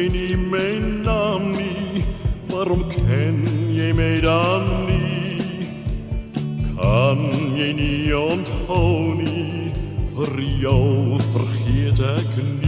je niet mijn naam niet? Waarom ken je mij dan niet? Kan je niet onthouden? Voor jou vergeet ik niet.